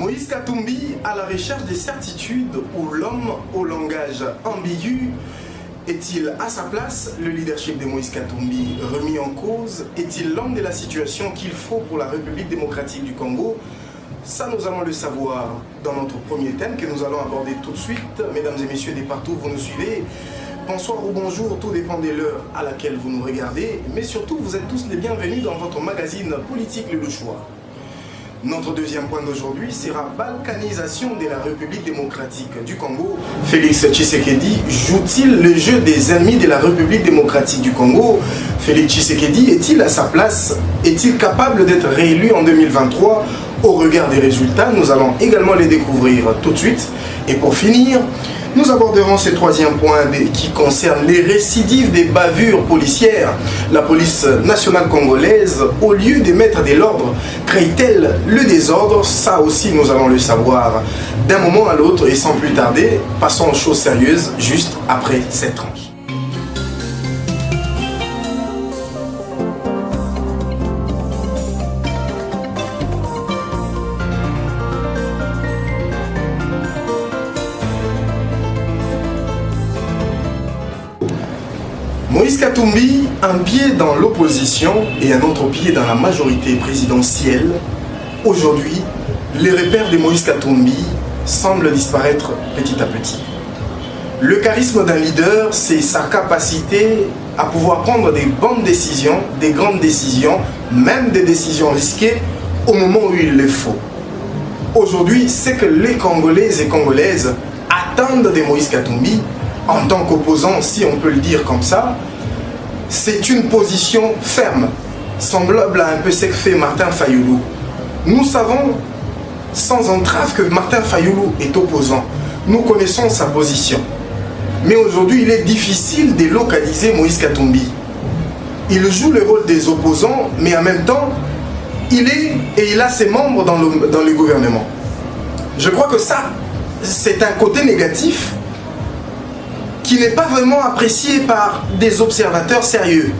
Moïse Katumbi à la recherche des certitudes où l'homme au langage ambigu est-il à sa place? Le leadership de Moïse Katumbi remis en cause? Est-il l'homme de la situation qu'il faut pour la République démocratique du Congo? Ça, nous allons le savoir dans notre premier thème que nous allons aborder tout de suite. Mesdames et messieurs, de partout vous nous suivez. Bonsoir ou bonjour, tout dépend de l'heure à laquelle vous nous regardez. Mais surtout, vous êtes tous les bienvenus dans votre magazine politique Le Choix. Notre deuxième point d'aujourd'hui sera balkanisation de la République démocratique du Congo. Félix Tshisekedi joue-t-il le jeu des ennemis de la République démocratique du Congo? Félix Tshisekedi est-il à sa place? Est-il capable d'être réélu en 2023? Au regard des résultats, nous allons également les découvrir tout de suite. Et pour finir, nous aborderons ce troisième point qui concerne les récidives des bavures policières. La police nationale congolaise, au lieu de mettre de l'ordre, crée-t-elle le désordre? Ça aussi, nous allons le savoir d'un moment à l'autre. Et sans plus tarder, passons aux choses sérieuses juste après cette tranche. Moïse Katumbi, un pied dans l'opposition et un autre pied dans la majorité présidentielle. Aujourd'hui, les repères de Moïse Katumbi semblent disparaître petit à petit. Le charisme d'un leader, c'est sa capacité à pouvoir prendre des bonnes décisions, des grandes décisions, même des décisions risquées au moment où il le faut. Aujourd'hui, c'est que les Congolais et Congolaises attendent de Moïse Katumbi en tant qu'opposant, si on peut le dire comme ça. C'est une position ferme, semblable à un peu ce que fait Martin Fayulu. Nous savons sans entrave que Martin Fayulu est opposant. Nous connaissons sa position. Mais aujourd'hui, il est difficile de localiser Moïse Katumbi. Il joue le rôle des opposants, mais en même temps, il a ses membres dans le gouvernement. Je crois que ça, c'est un côté négatif qui n'est pas vraiment apprécié par des observateurs sérieux.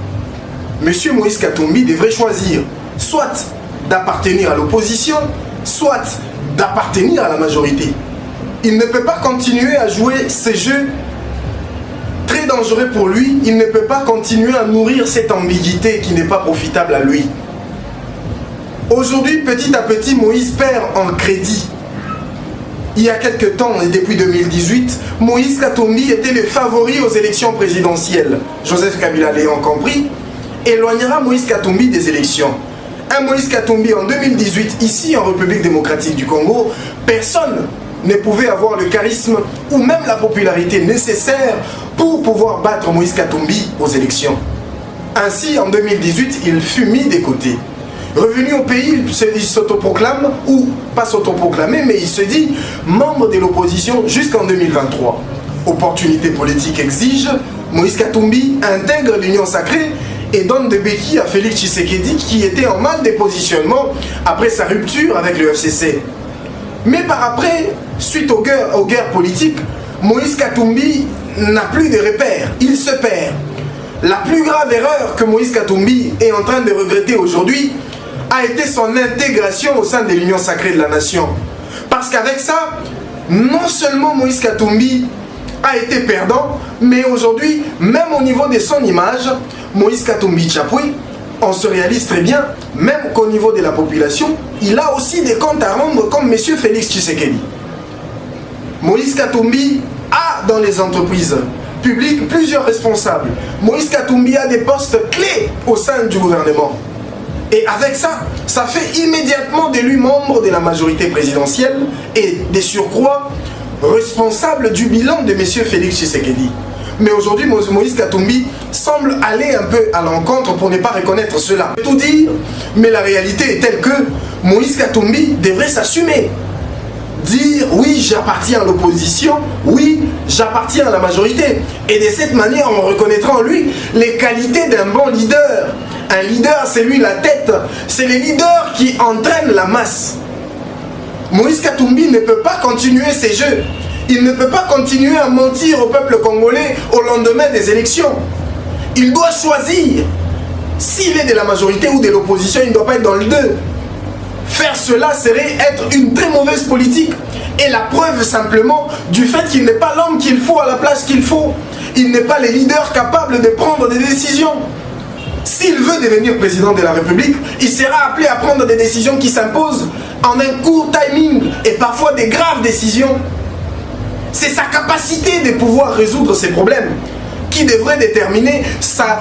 Monsieur Moïse Katumbi devrait choisir soit d'appartenir à l'opposition, soit d'appartenir à la majorité. Il ne peut pas continuer à jouer ces jeux très dangereux pour lui. Il ne peut pas continuer à nourrir cette ambiguïté qui n'est pas profitable à lui. Aujourd'hui, petit à petit, Moïse perd en crédit. Il y a quelques temps, et depuis 2018, Moïse Katumbi était le favori aux élections présidentielles. Joseph Kabila l'ayant compris, éloignera Moïse Katumbi des élections. Un Moïse Katumbi en 2018, ici en République démocratique du Congo, personne ne pouvait avoir le charisme ou même la popularité nécessaire pour pouvoir battre Moïse Katumbi aux élections. Ainsi, en 2018, il fut mis de côté. Revenu au pays, il s'autoproclame, ou pas s'autoproclamer, mais il se dit membre de l'opposition jusqu'en 2023. Opportunité politique exige, Moïse Katumbi intègre l'Union sacrée et donne des béquilles à Félix Tshisekedi qui était en mal de positionnement après sa rupture avec le FCC. Mais par après, suite aux guerres politiques, Moïse Katumbi n'a plus de repères, il se perd. La plus grave erreur que Moïse Katumbi est en train de regretter aujourd'hui a été son intégration au sein de l'Union sacrée de la nation. Parce qu'avec ça, non seulement Moïse Katumbi a été perdant, mais aujourd'hui, même au niveau de son image, Moïse Katumbi Tchapoué, on se réalise très bien, même qu'au niveau de la population, il a aussi des comptes à rendre comme M. Félix Tshisekedi. Moïse Katumbi a dans les entreprises publiques plusieurs responsables. Moïse Katumbi a des postes clés au sein du gouvernement. Et avec ça, ça fait immédiatement de lui membre de la majorité présidentielle et des surcroît responsable du bilan de M. Félix Tshisekedi. Mais aujourd'hui, Moïse Katumbi semble aller un peu à l'encontre pour ne pas reconnaître cela. Tout dire, mais la réalité est telle que Moïse Katumbi devrait s'assumer. Dire oui, j'appartiens à l'opposition, oui, j'appartiens à la majorité. Et de cette manière, on reconnaîtra en lui les qualités d'un bon leader. Un leader, c'est lui la tête. C'est le leader qui entraîne la masse. Moïse Katumbi ne peut pas continuer ses jeux. Il ne peut pas continuer à mentir au peuple congolais au lendemain des élections. Il doit choisir. S'il est de la majorité ou de l'opposition, il ne doit pas être dans le deux. Faire cela serait être une très mauvaise politique. Et la preuve simplement du fait qu'il n'est pas l'homme qu'il faut à la place qu'il faut. Il n'est pas le leader capable de prendre des décisions. S'il veut devenir président de la République, il sera appelé à prendre des décisions qui s'imposent en un court timing et parfois des graves décisions. C'est sa capacité de pouvoir résoudre ces problèmes qui devrait déterminer sa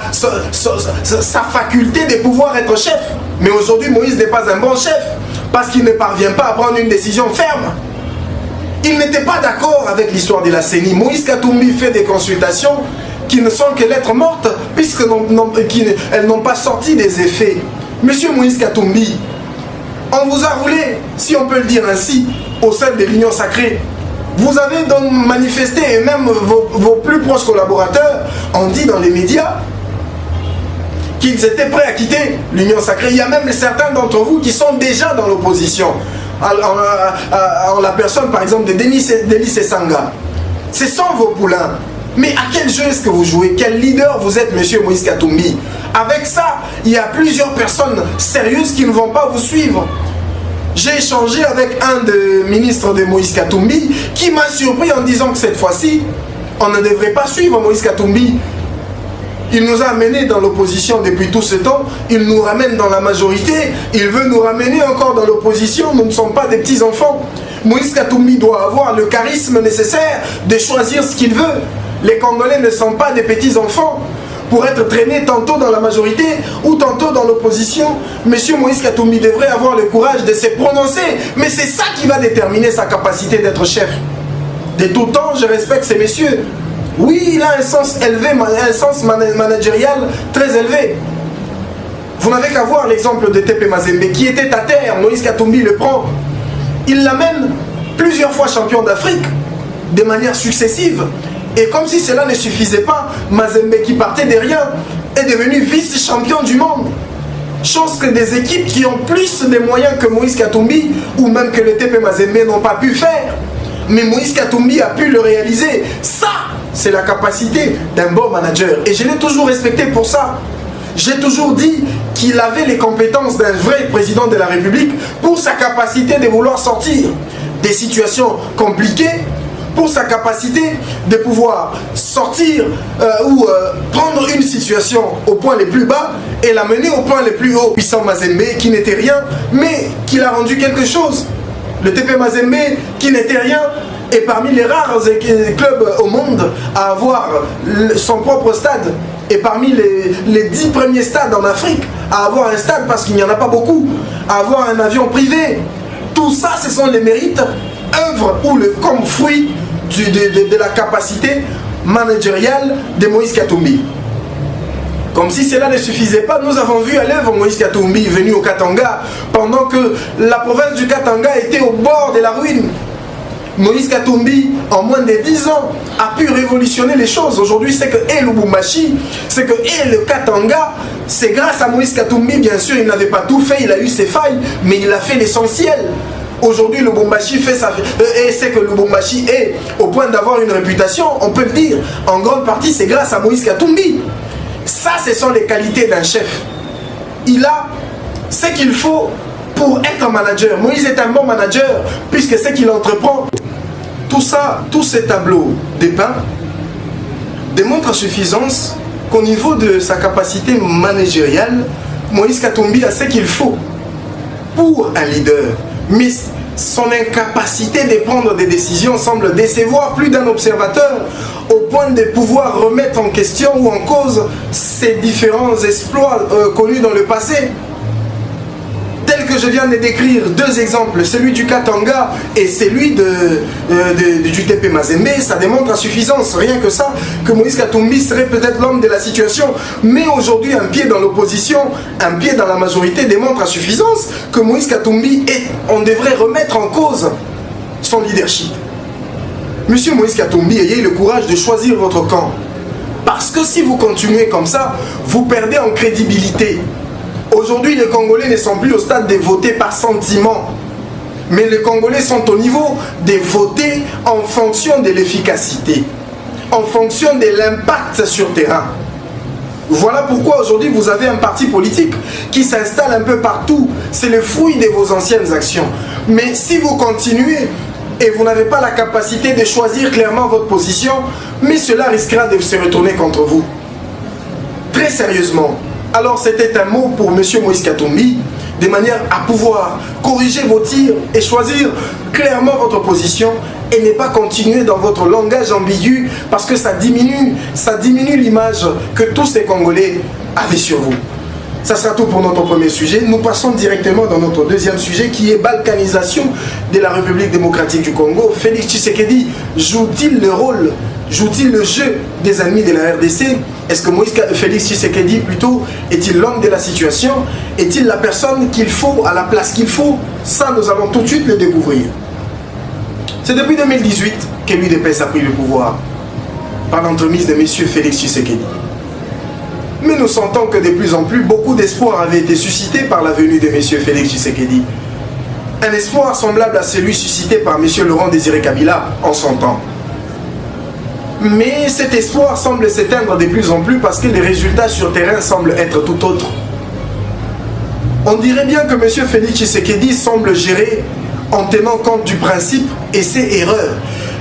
faculté de pouvoir être chef. Mais aujourd'hui, Moïse n'est pas un bon chef parce qu'il ne parvient pas à prendre une décision ferme. Il n'était pas d'accord avec l'histoire de la CENI. Moïse Katumbi fait des consultations qui ne sont que lettres mortes puisqu'elles n'ont pas sorti des effets. Monsieur Moïse Katumbi, on vous a roulé, si on peut le dire ainsi, au sein de l'Union sacrée. Vous avez donc manifesté, et même vos plus proches collaborateurs ont dit dans les médias qu'ils étaient prêts à quitter l'Union sacrée. Il y a même certains d'entre vous qui sont déjà dans l'opposition. En la personne par exemple de Denis Sanga. Ce sont vos poulains. Mais à quel jeu est-ce que vous jouez? Quel leader vous êtes, monsieur Moïse Katumbi? Avec ça, il y a plusieurs personnes sérieuses qui ne vont pas vous suivre. J'ai échangé avec un des ministres de Moïse Katumbi qui m'a surpris en disant que cette fois-ci, on ne devrait pas suivre Moïse Katumbi. Il nous a amenés dans l'opposition depuis tout ce temps, il nous ramène dans la majorité, il veut nous ramener encore dans l'opposition, nous ne sommes pas des petits-enfants. Moïse Katumbi doit avoir le charisme nécessaire de choisir ce qu'il veut. Les Congolais ne sont pas des petits-enfants pour être traînés tantôt dans la majorité ou tantôt dans l'opposition. Monsieur Moïse Katumbi devrait avoir le courage de se prononcer, mais c'est ça qui va déterminer sa capacité d'être chef. De tout temps, je respecte ces messieurs. Oui, il a un sens élevé, un sens managérial très élevé. Vous n'avez qu'à voir l'exemple de Tepe Mazembe qui était à terre. Moïse Katumbi le prend. Il l'amène plusieurs fois champion d'Afrique de manière successive. Et comme si cela ne suffisait pas, Mazembe qui partait de rien est devenu vice-champion du monde. Chose que des équipes qui ont plus de moyens que Moïse Katumbi ou même que le TP Mazembe n'ont pas pu faire. Mais Moïse Katumbi a pu le réaliser. Ça, c'est la capacité d'un bon manager. Et je l'ai toujours respecté pour ça. J'ai toujours dit qu'il avait les compétences d'un vrai président de la République pour sa capacité de vouloir sortir des situations compliquées, pour sa capacité de pouvoir sortir ou prendre une situation au point le plus bas et la mener au point le plus haut. Puissant Mazembe qui n'était rien, mais qui l'a rendu quelque chose. Le TP Mazembe qui n'était rien est parmi les rares clubs au monde à avoir son propre stade. Et parmi les 10 premiers stades en Afrique à avoir un stade, parce qu'il n'y en a pas beaucoup, à avoir un avion privé. Tout ça, ce sont les mérites, œuvres ou comme fruit de la capacité managériale de Moïse Katumbi. Comme si cela ne suffisait pas, nous avons vu à l'œuvre Moïse Katumbi venu au Katanga pendant que la province du Katanga était au bord de la ruine. Moïse Katumbi, en moins de 10 ans, a pu révolutionner les choses. Aujourd'hui, c'est que Lubumbashi, c'est que le Katanga, c'est grâce à Moïse Katumbi, bien sûr, il n'avait pas tout fait, il a eu ses failles, mais il a fait l'essentiel. Aujourd'hui, Lubumbashi fait sa... et c'est que Lubumbashi est au point d'avoir une réputation, on peut le dire, en grande partie, c'est grâce à Moïse Katumbi. Ça, ce sont les qualités d'un chef. Il a ce qu'il faut pour être un manager. Moïse est un bon manager, puisque ce qu'il entreprend, tout ça, tous ces tableaux dépeints, démontrent à suffisance qu'au niveau de sa capacité managériale, Moïse Katumbi a ce qu'il faut pour un leader. Mais son incapacité de prendre des décisions semble décevoir plus d'un observateur au point de pouvoir remettre en question ou en cause ses différents exploits connus dans le passé. Tel que je viens de décrire deux exemples, celui du Katanga et celui du TP Mazembe, ça démontre à suffisance, rien que ça, que Moïse Katumbi serait peut-être l'homme de la situation. Mais aujourd'hui, un pied dans l'opposition, un pied dans la majorité démontre à suffisance que Moïse Katumbi on devrait remettre en cause son leadership. Monsieur Moïse Katumbi, ayez le courage de choisir votre camp. Parce que si vous continuez comme ça, vous perdez en crédibilité. Aujourd'hui, les Congolais ne sont plus au stade de voter par sentiment. Mais les Congolais sont au niveau de voter en fonction de l'efficacité, en fonction de l'impact sur terrain. Voilà pourquoi aujourd'hui vous avez un parti politique qui s'installe un peu partout. C'est le fruit de vos anciennes actions. Mais si vous continuez et vous n'avez pas la capacité de choisir clairement votre position, mais cela risquera de se retourner contre vous. Très sérieusement. Alors c'était un mot pour M. Moïse Katumbi, de manière à pouvoir corriger vos tirs et choisir clairement votre position et ne pas continuer dans votre langage ambigu parce que ça diminue l'image que tous ces Congolais avaient sur vous. Ça sera tout pour notre premier sujet. Nous passons directement dans notre deuxième sujet qui est balkanisation de la République démocratique du Congo. Félix Tshisekedi joue-t-il le rôle, joue-t-il le jeu des ennemis de la RDC? Est-ce que Félix Tshisekedi plutôt est-il l'homme de la situation? Est-il la personne qu'il faut, à la place qu'il faut? Ça, nous allons tout de suite le découvrir. C'est depuis 2018 que l'UDPS a pris le pouvoir par l'entremise de M. Félix Tshisekedi. Mais nous sentons que de plus en plus, beaucoup d'espoir avait été suscité par la venue de M. Félix Tshisekedi. Un espoir semblable à celui suscité par M. Laurent Désiré Kabila en son temps. Mais cet espoir semble s'éteindre de plus en plus parce que les résultats sur terrain semblent être tout autres. On dirait bien que M. Félix Tshisekedi semble gérer en tenant compte du principe et ses erreurs.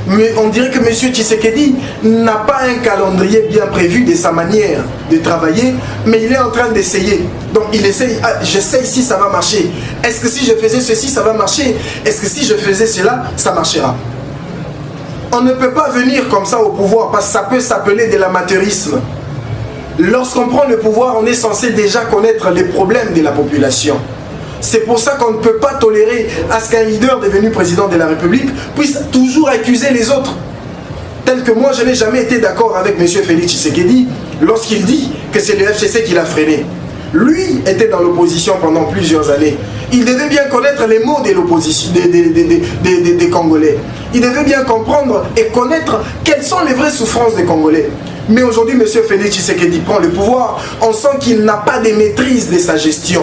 Mais on dirait que M. Tshisekedi n'a pas un calendrier bien prévu de sa manière de travailler, mais il est en train d'essayer. Donc il essaye, j'essaye si ça va marcher. Est-ce que si je faisais ceci, ça va marcher? Est-ce que si je faisais cela, ça marchera? On ne peut pas venir comme ça au pouvoir parce que ça peut s'appeler de l'amateurisme. Lorsqu'on prend le pouvoir, on est censé déjà connaître les problèmes de la population. C'est pour ça qu'on ne peut pas tolérer à ce qu'un leader devenu président de la République puisse toujours accuser les autres. Tel que moi, je n'ai jamais été d'accord avec M. Félix Tshisekedi lorsqu'il dit que c'est le FCC qui l'a freiné. Lui était dans l'opposition pendant plusieurs années. Il devait bien connaître les mots de l'opposition des Congolais. Il devait bien comprendre et connaître quelles sont les vraies souffrances des Congolais. Mais aujourd'hui, M. Félix Tshisekedi prend le pouvoir, on sent qu'il n'a pas de maîtrise de sa gestion.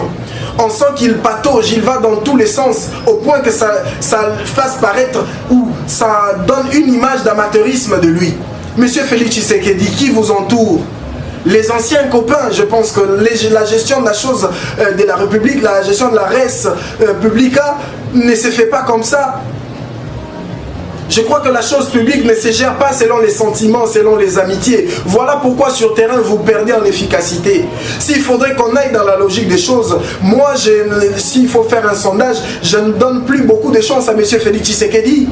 On sent qu'il patauge, il va dans tous les sens, au point que ça fasse paraître ou ça donne une image d'amateurisme de lui. M. Félix Tshisekedi, qui vous entoure? Les anciens copains, je pense que la gestion de la chose de la République, la gestion de la res publica ne se fait pas comme ça. Je crois que la chose publique ne se gère pas selon les sentiments, selon les amitiés. Voilà pourquoi sur terrain, vous perdez en efficacité. S'il faudrait qu'on aille dans la logique des choses, moi, s'il faut faire un sondage, je ne donne plus beaucoup de chance à M. Félix Tshisekedi.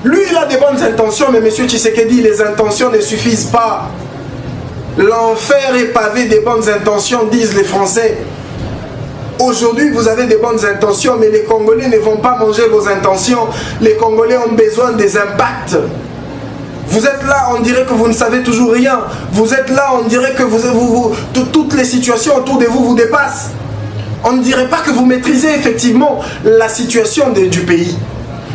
Lui, il a des bonnes intentions, mais M. Tshisekedi, les intentions ne suffisent pas. L'enfer est pavé des bonnes intentions, disent les Français. Aujourd'hui, vous avez des bonnes intentions, mais les Congolais ne vont pas manger vos intentions. Les Congolais ont besoin des impacts. Vous êtes là, on dirait que vous ne savez toujours rien. Vous êtes là, on dirait que toutes les situations autour de vous vous dépassent. On ne dirait pas que vous maîtrisez effectivement la situation du pays.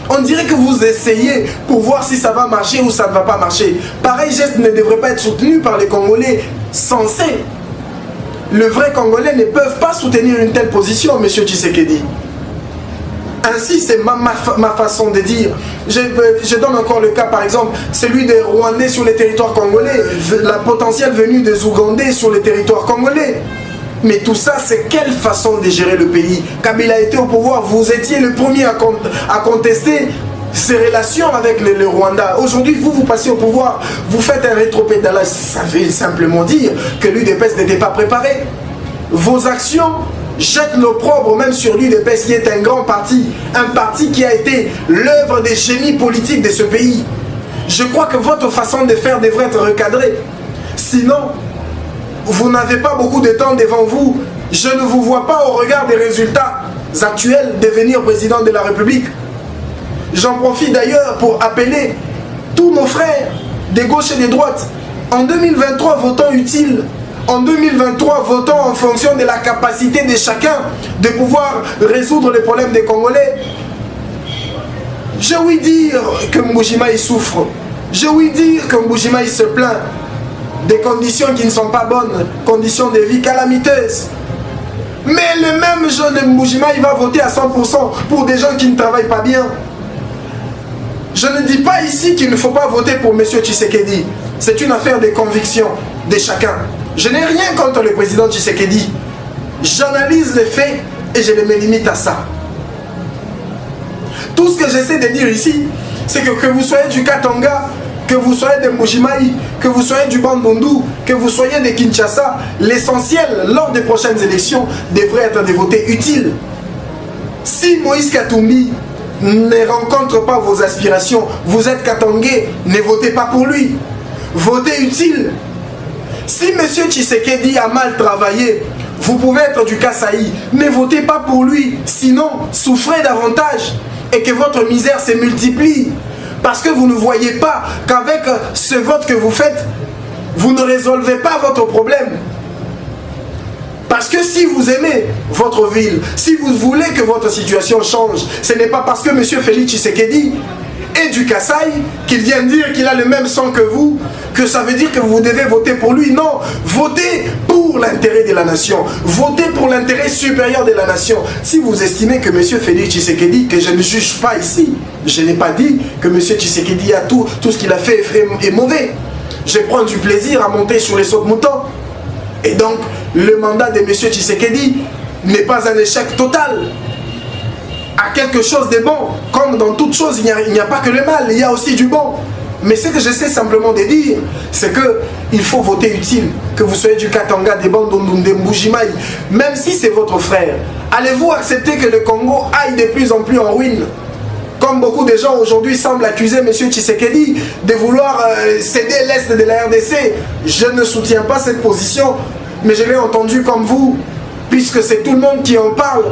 On dirait que vous essayez pour voir si ça va marcher ou ça ne va pas marcher. Pareil geste ne devrait pas être soutenu par les Congolais sensés. Le vrai Congolais ne peuvent pas soutenir une telle position, M. Tshisekedi. Ainsi, c'est ma façon de dire. Je donne encore le cas, par exemple, celui des Rwandais sur les territoires congolais, la potentielle venue des Ougandais sur les territoires congolais. Mais tout ça, c'est quelle façon de gérer le pays? Kabila était au pouvoir, vous étiez le premier à contester ces relations avec le Rwanda. Aujourd'hui, vous passez au pouvoir, vous faites un rétropédalage. Ça veut simplement dire que l'UDPS n'était pas préparé. Vos actions jettent l'opprobre même sur l'UDPS qui est un grand parti. Un parti qui a été l'œuvre des génies politiques de ce pays. Je crois que votre façon de faire devrait être recadrée. Sinon, vous n'avez pas beaucoup de temps devant vous. Je ne vous vois pas au regard des résultats actuels devenir président de la République. J'en profite d'ailleurs pour appeler tous nos frères de gauche et de droite. En 2023, votons utile. En 2023, votons en fonction de la capacité de chacun de pouvoir résoudre les problèmes des Congolais. J'ai ouï dire que Mbujimayi souffre. J'ai ouï dire que Mbujimayi se plaint des conditions qui ne sont pas bonnes, conditions de vie calamiteuses. Mais le même jeune de Mbujimayi va voter à 100% pour des gens qui ne travaillent pas bien. Je ne dis pas ici qu'il ne faut pas voter pour M. Tshisekedi. C'est une affaire de conviction de chacun. Je n'ai rien contre le président Tshisekedi. J'analyse les faits et je me limite à ça. Tout ce que j'essaie de dire ici, c'est que vous soyez du Katanga, que vous soyez de Mbuji-Mayi, que vous soyez du Bandundu, que vous soyez de Kinshasa, l'essentiel lors des prochaines élections devrait être de voter utile. Si Moïse Katumbi ne rencontre pas vos aspirations, vous êtes Katangais, ne votez pas pour lui. Votez utile. Si M. Tshisekedi a mal travaillé, vous pouvez être du Kasaï, ne votez pas pour lui, sinon souffrez davantage et que votre misère se multiplie. Parce que vous ne voyez pas qu'avec ce vote que vous faites, vous ne résolvez pas votre problème. Parce que si vous aimez votre ville, si vous voulez que votre situation change, ce n'est pas parce que M. Félix Tshisekedi est du Kasaï qu'il vient dire qu'il a le même sang que vous, que ça veut dire que vous devez voter pour lui. Non, votez pour l'intérêt de la nation. Votez pour l'intérêt supérieur de la nation. Si vous estimez que M. Félix Tshisekedi, que je ne juge pas ici, je n'ai pas dit que M. Tshisekedi a tout ce qu'il a fait est mauvais. Je prends du plaisir à monter sur les sauts de moutons. Et donc, le mandat de M. Tshisekedi n'est pas un échec total. À quelque chose de bon. Comme dans toute chose, il n'y a pas que le mal, il y a aussi du bon. Mais ce que j'essaie simplement de dire, c'est qu'il faut voter utile. Que vous soyez du Katanga, des Bandundu, des Mbuji-Mayi, même si c'est votre frère, allez-vous accepter que le Congo aille de plus en plus en ruine? Comme beaucoup de gens aujourd'hui semblent accuser M. Tshisekedi de vouloir céder l'Est de la RDC. Je ne soutiens pas cette position, mais je l'ai entendu comme vous, puisque c'est tout le monde qui en parle.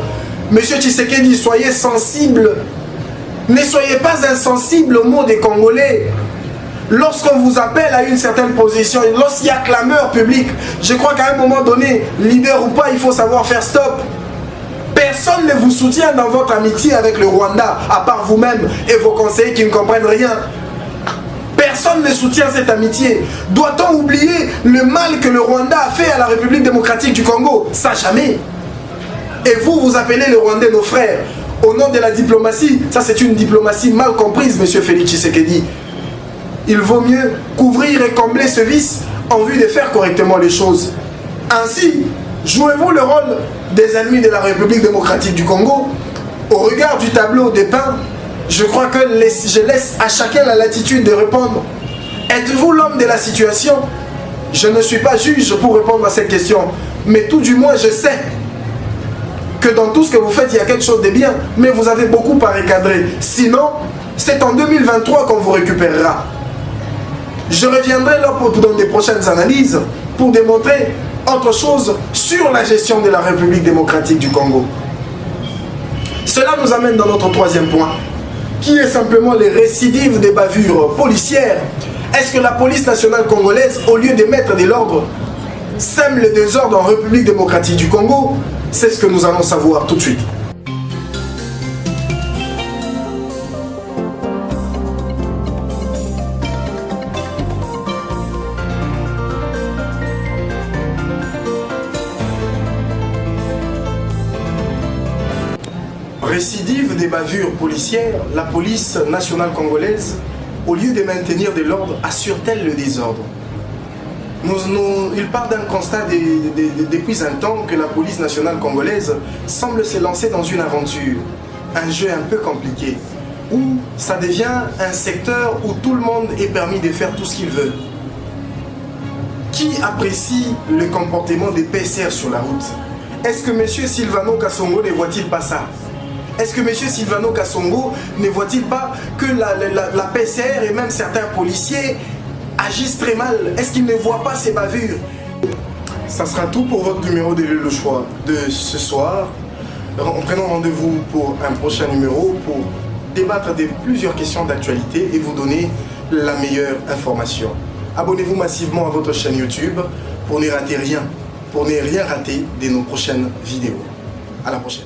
M. Tshisekedi, soyez sensible. Ne soyez pas insensible aux mots des Congolais. Lorsqu'on vous appelle à une certaine position, lorsqu'il y a clameur publique, je crois qu'à un moment donné, leader ou pas, il faut savoir faire stop. Personne ne vous soutient dans votre amitié avec le Rwanda, à part vous-même et vos conseillers qui ne comprennent rien. Personne ne soutient cette amitié. Doit-on oublier le mal que le Rwanda a fait à la République démocratique du Congo? Ça, jamais. Et vous, vous appelez les Rwandais nos frères. Au nom de la diplomatie, ça c'est une diplomatie mal comprise, M. Félix Tshisekedi. Il vaut mieux couvrir et combler ce vice en vue de faire correctement les choses. Ainsi, jouez-vous le rôle des ennemis de la République démocratique du Congo? Au regard du tableau dépeint, je crois que je laisse à chacun la latitude de répondre. Êtes-vous l'homme de la situation? Je ne suis pas juge pour répondre à cette question, mais tout du moins je sais que dans tout ce que vous faites, il y a quelque chose de bien, mais vous avez beaucoup à recadrer. Sinon, c'est en 2023 qu'on vous récupérera. Je reviendrai là dans des prochaines analyses pour démontrer autre chose sur la gestion de la République démocratique du Congo. Cela nous amène dans notre troisième point, qui est simplement les récidives des bavures policières. Est-ce que la police nationale congolaise, au lieu de mettre de l'ordre, sème le désordre en République démocratique du Congo? C'est ce que nous allons savoir tout de suite. Récidive des bavures policières, la police nationale congolaise, au lieu de maintenir de l'ordre, assure-t-elle le désordre? Il part d'un constat depuis un temps que la police nationale congolaise semble se lancer dans une aventure, un jeu un peu compliqué, où ça devient un secteur où tout le monde est permis de faire tout ce qu'il veut. Qui apprécie le comportement des PCR sur la route? Est-ce que M. Sylvano Kassongo ne voit-il pas ça? Est-ce que M. Sylvano Kassongo ne voit-il pas que la PCR et même certains policiers agissent très mal? Est-ce qu'il ne voit pas ces bavures? Ça sera tout pour votre numéro de Le Choix de ce soir. En prenant rendez-vous pour un prochain numéro pour débattre de plusieurs questions d'actualité et vous donner la meilleure information. Abonnez-vous massivement à votre chaîne YouTube pour ne rater rien, pour ne rien rater de nos prochaines vidéos. À la prochaine.